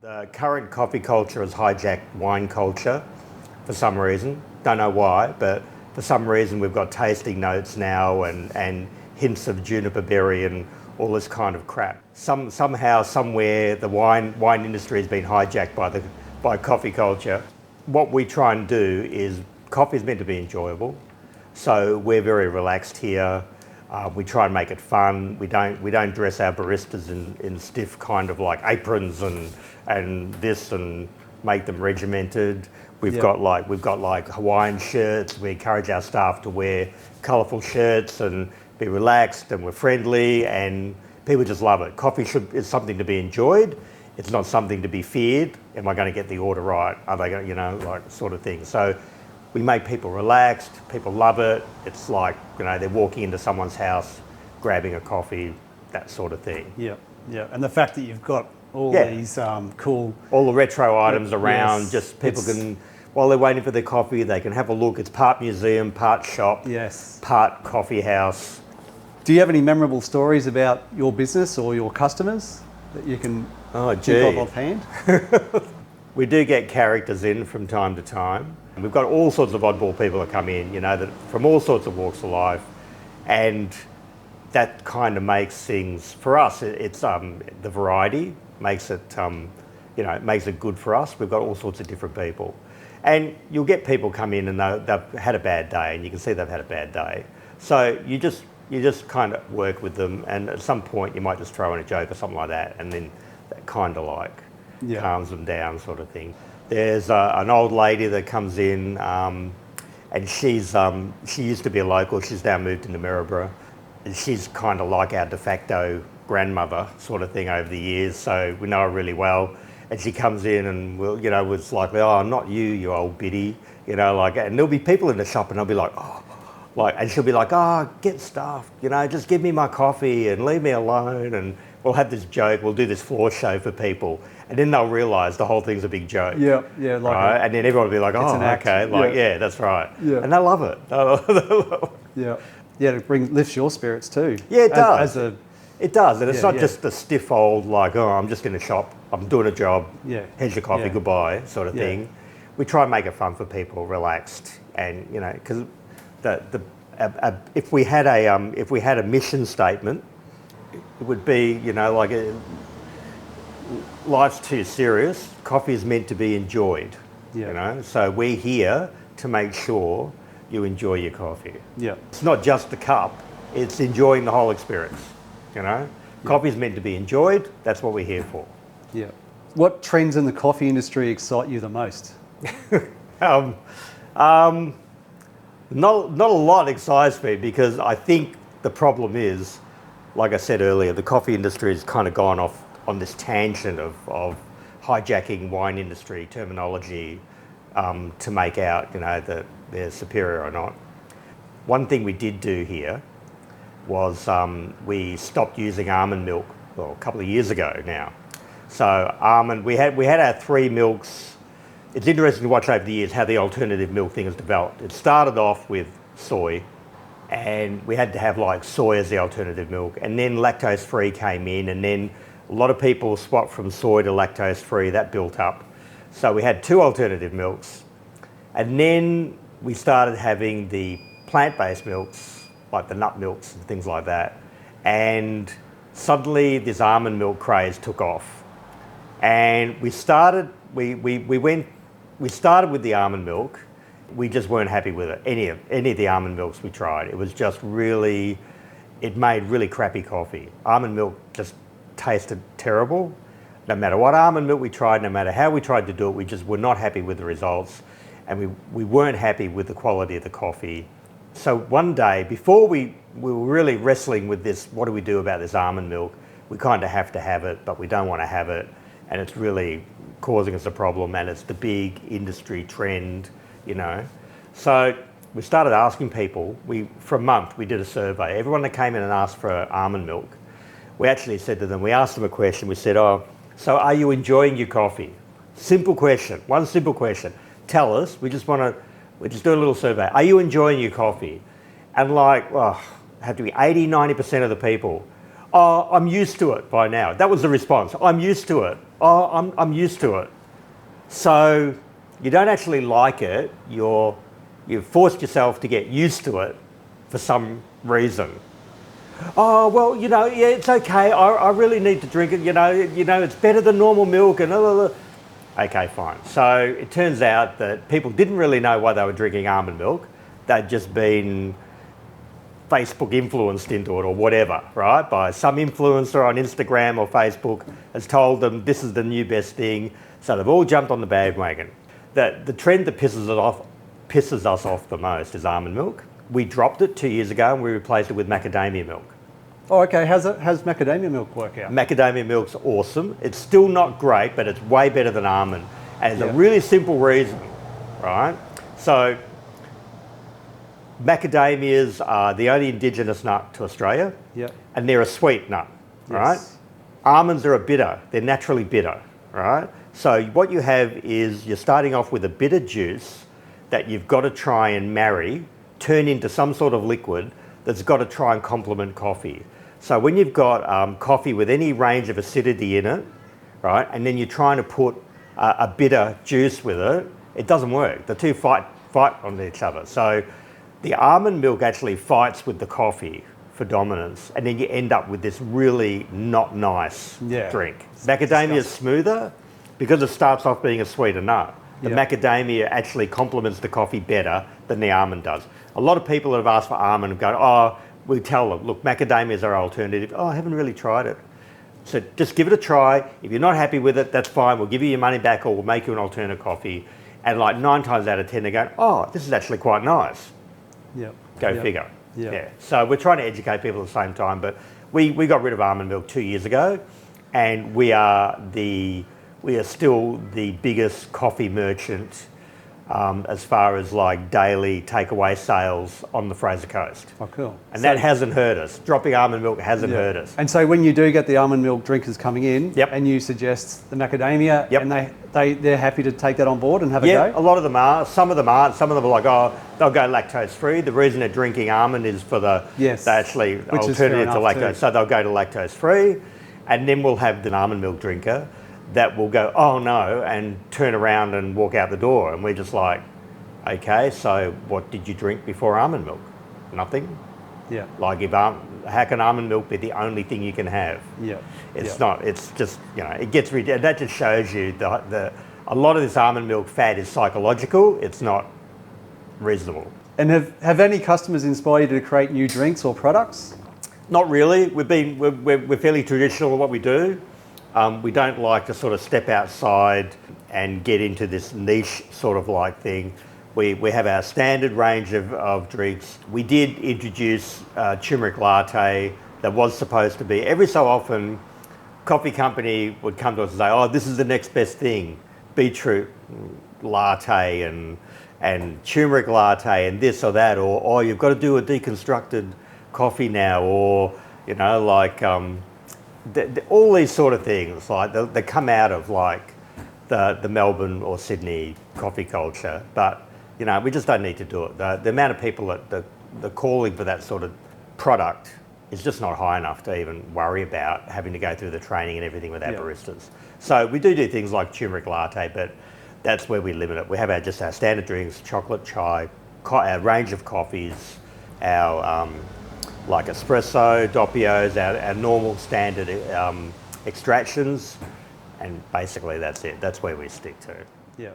The current coffee culture has hijacked wine culture for some reason. Don't know why, but for some reason we've got tasting notes now and hints of juniper berry and all this kind of crap. Somehow, somewhere, the wine industry has been hijacked by coffee culture. What we try and do is, coffee is meant to be enjoyable, so we're very relaxed here. We try and make it fun. We don't dress our baristas in stiff kind of like aprons and this and make them regimented. We've got like Hawaiian shirts. We encourage our staff to wear colourful shirts and be relaxed, and we're friendly, and people just love it. Coffee is something to be enjoyed. It's not something to be feared. Am I going to get the order right? Are they going, like sort of thing. So we make people relaxed. People love it. It's like, they're walking into someone's house, grabbing a coffee, that sort of thing. Yeah, yeah. And the fact that you've got all these cool... all the retro items around, just people can, while they're waiting for their coffee, they can have a look. It's part museum, part shop, part coffee house. Do you have any memorable stories about your business or your customers that you can think of offhand? We do get characters in from time to time. We've got all sorts of oddball people that come in, that from all sorts of walks of life, and that kind of makes things, for us, it's the variety makes it, it makes it good for us. We've got all sorts of different people. And you'll get people come in and they've had a bad day, and you can see they've had a bad day. So you just kind of work with them, and at some point you might just throw in a joke or something like that, and then that kind of like calms them down, sort of thing. There's an old lady that comes in, and she used to be a local. She's now moved into Maryborough, and she's kind of like our de facto grandmother sort of thing over the years. So we know her really well, and she comes in and was like, "Oh, not you old biddy," and there'll be people in the shop, and they'll be like, "Oh." And she'll be like, "Oh, get stuffed, just give me my coffee and leave me alone." And we'll have this joke, we'll do this floor show for people, and then they'll realise the whole thing's a big joke. Yeah. And then everyone will be like, "Oh, okay, that's right." Yeah. And they love it. Yeah. It lifts your spirits too. Yeah, it does. It does, and it's not just the stiff old I'm just in the shop, I'm doing a job, here's your coffee, goodbye, sort of thing. We try and make it fun for people, relaxed, and because if we had a mission statement, it would be life's too serious. Coffee is meant to be enjoyed. So we're here to make sure you enjoy your coffee. Yeah, it's not just the cup; it's enjoying the whole experience. Coffee is meant to be enjoyed. That's what we're here for. Yeah. What trends in the coffee industry excite you the most? Not a lot excites me, because I think the problem is, like I said earlier, the coffee industry has kind of gone off on this tangent of hijacking wine industry terminology to make out, that they're superior or not. One thing we did do here was we stopped using almond milk, a couple of years ago now. So we had our 3 milks. It's interesting to watch over the years how the alternative milk thing has developed. It started off with soy, and we had to have soy as the alternative milk, and then lactose-free came in, and then a lot of people swapped from soy to lactose-free. That built up. So we had 2 alternative milks, and then we started having the plant-based milks, like the nut milks and things like that, and suddenly this almond milk craze took off. And we started with the almond milk. We just weren't happy with it. Any of the almond milks we tried, it was just it made really crappy coffee. Almond milk just tasted terrible. No matter what almond milk we tried, no matter how we tried to do it, we just were not happy with the results, and we weren't happy with the quality of the coffee. So one day, before we were really wrestling with this, what do we do about this almond milk? We kind of have to have it, but we don't want to have it, and it's really causing us a problem, and it's the big industry trend, So we started asking people. For a month, we did a survey. Everyone that came in and asked for almond milk, we actually said to them, we asked them a question. We said, "Oh, so are you enjoying your coffee?" Simple question, one simple question. Tell us. We're just doing a little survey. Are you enjoying your coffee? And had to be 80, 90% of the people, Oh, I'm used to it by now. That was the response. I'm used to it. Oh, I'm used to it. So you don't actually like it. You've forced yourself to get used to it for some reason. Oh, well, yeah, it's okay. I really need to drink it. It's better than normal milk and Okay, fine. So it turns out that people didn't really know why they were drinking almond milk. They'd just been Facebook influenced into it or whatever, right? By some influencer on Instagram or Facebook has told them this is the new best thing. So they've all jumped on the bandwagon. The trend that pisses us off the most is almond milk. We dropped it 2 years ago and we replaced it with macadamia milk. Oh, okay. How's macadamia milk work out? Macadamia milk's awesome. It's still not great, but it's way better than almond. And there's a really simple reason, right? So macadamias are the only indigenous nut to Australia, and they're a sweet nut, right? Almonds are a bitter. They're naturally bitter, right? So what you have is you're starting off with a bitter juice that you've got to try and marry, turn into some sort of liquid that's got to try and complement coffee. So when you've got coffee with any range of acidity in it, right, and then you're trying to put a bitter juice with it, it doesn't work. The two fight on each other. So the almond milk actually fights with the coffee for dominance, and then you end up with this really not nice drink. Macadamia is smoother because it starts off being a sweeter nut. The macadamia actually complements the coffee better than the almond does. A lot of people that have asked for almond have gone, oh, we tell them, look, macadamias are alternative. Oh, I haven't really tried it. So just give it a try. If you're not happy with it, that's fine. We'll give you your money back or we'll make you an alternate coffee. And like 9 times out of 10, they're going, oh, this is actually quite nice. Go figure. So we're trying to educate people at the same time, but we got rid of almond milk 2 years ago, and we are still the biggest coffee merchant as far as like daily takeaway sales on the Fraser Coast. Oh, cool. And that hasn't hurt us. Dropping almond milk hasn't hurt us. And so when you do get the almond milk drinkers coming in and you suggest the macadamia, and they're happy to take that on board and have a go? A lot of them are. Some of them aren't. Some of them are like, oh, they'll go lactose free. The reason they're drinking almond is for the actually alternative to lactose. So they'll go to lactose free, and then we'll have the almond milk drinker that will go, oh no, and turn around and walk out the door. And we're just like, okay, so what did you drink before almond milk? Nothing? Like how can almond milk be the only thing you can have? It's not, it's just, it gets ridiculous. That just shows you a lot of this almond milk fad is psychological. It's not reasonable. And have any customers inspired you to create new drinks or products? Not really. We're fairly traditional in what we do. We don't like to sort of step outside and get into this niche sort of like thing. We have our standard range of drinks. We did introduce turmeric latte that was supposed to be, every so often, coffee company would come to us and say, oh, this is the next best thing. Beetroot latte and turmeric latte and this or that, or oh, you've got to do a deconstructed coffee now, or, all these sort of things, like they come out of like the Melbourne or Sydney coffee culture, but we just don't need to do it. The amount of people that the calling for that sort of product is just not high enough to even worry about having to go through the training and everything with our baristas. So we do things like turmeric latte, but that's where we limit it. We have our standard drinks, chocolate, chai, our range of coffees, our like espresso, doppios, our normal standard extractions, and basically that's it. That's where we stick to. Yeah.